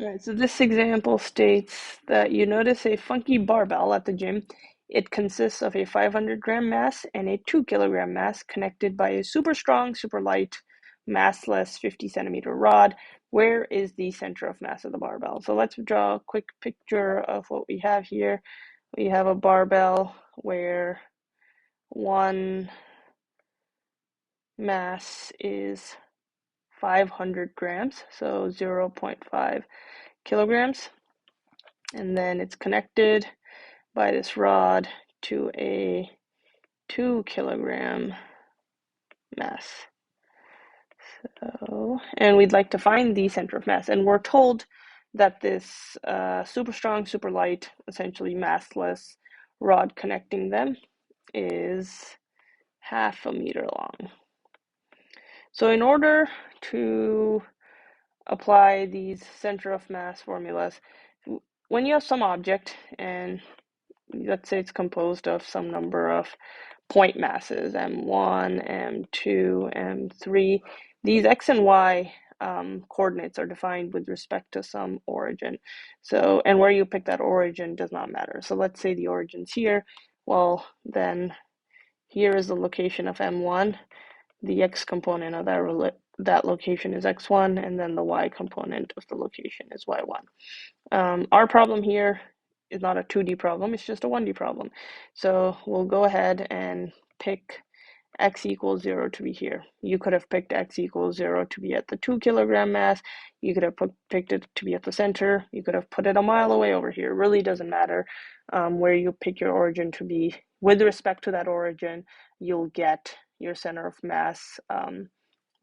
All right, so this example states that you notice a funky barbell at the gym. It consists of a 500-gram mass and a 2 kilogram mass connected by a super strong, super light, massless 50 centimeter rod. Where is the center of mass of the barbell? So let's draw a quick picture of what we have here. We have a barbell where one mass is 500 grams, so 0.5 kilograms. And then it's connected by this rod to a 2 kilogram mass. So, and we'd like to find the center of mass. And we're told that this super strong, super light, essentially massless rod connecting them is 0.5 meter long. So in order to apply these center of mass formulas, when you have some object and let's say it's composed of some number of point masses, m1, m2, m3. These x and y coordinates are defined with respect to some origin. So, and where you pick that origin does not matter. So let's say the origin's here. Well, then here is the location of m1. The x component of that location is x1, and then the y component of the location is y1. Our problem here is not a 2D problem, it's just a 1D problem. So we'll go ahead and pick x equals 0 to be here. You could have picked x equals 0 to be at the 2 kilogram mass. You could have picked it to be at the center. You could have put it a mile away over here. It really doesn't matter where you pick your origin to be. With respect to that origin, you'll get your center of mass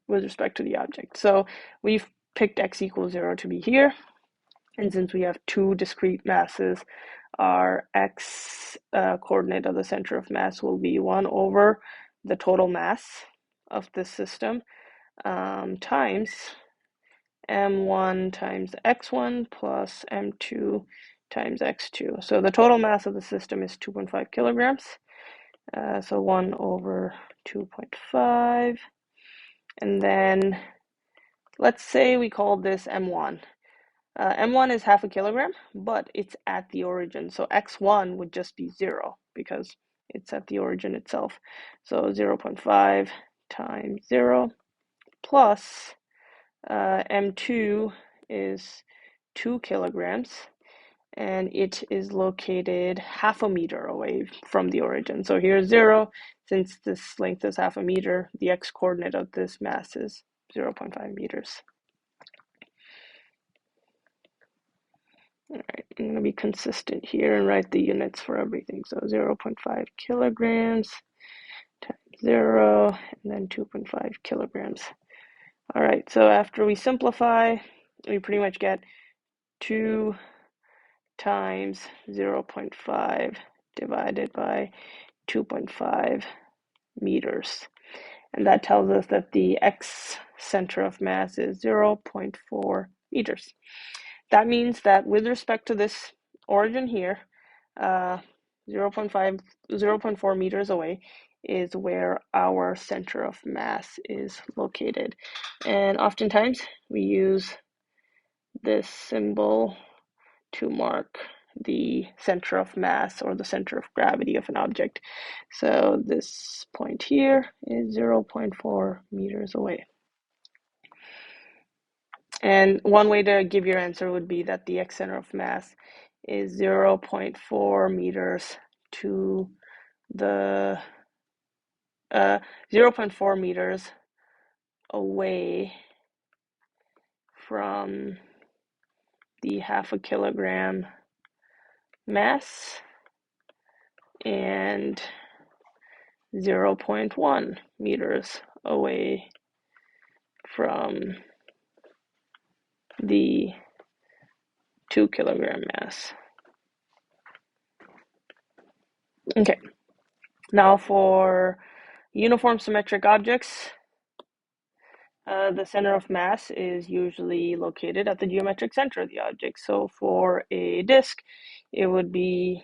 with respect to the object. So we've picked x equals 0 to be here. And since we have two discrete masses, our x coordinate of the center of mass will be 1 over the total mass of this system times m1 times x1 plus m2 times x2. So the total mass of the system is 2.5 kilograms. So 1 over 2.5. And then let's say we call this m1. M1 is 0.5 kilogram, but it's at the origin. So x1 would just be 0 because it's at the origin itself. So 0.5 times 0 plus M2 is 2 kilograms, and it is located 0.5 meter away from the origin. So here's 0. Since this length is 0.5 meter, the x coordinate of this mass is 0.5 meters. All right, I'm going to be consistent here and write the units for everything. So 0.5 kilograms times 0, and then 2.5 kilograms. All right, so after we simplify, we pretty much get 2 times 0.5 divided by 2.5 meters. And that tells us that the x center of mass is 0.4 meters. That means that with respect to this origin here, 0.4 meters away is where our center of mass is located. And oftentimes we use this symbol to mark the center of mass or the center of gravity of an object. So this point here is 0.4 meters away. And one way to give your answer would be that the x center of mass is 0.4 meters to the 0.4 meters away from the 0.5 kilogram mass and 0.1 meters away from the 2 kilogram mass. Okay, now for uniform symmetric objects, the center of mass is usually located at the geometric center of the object. So for a disk, it would be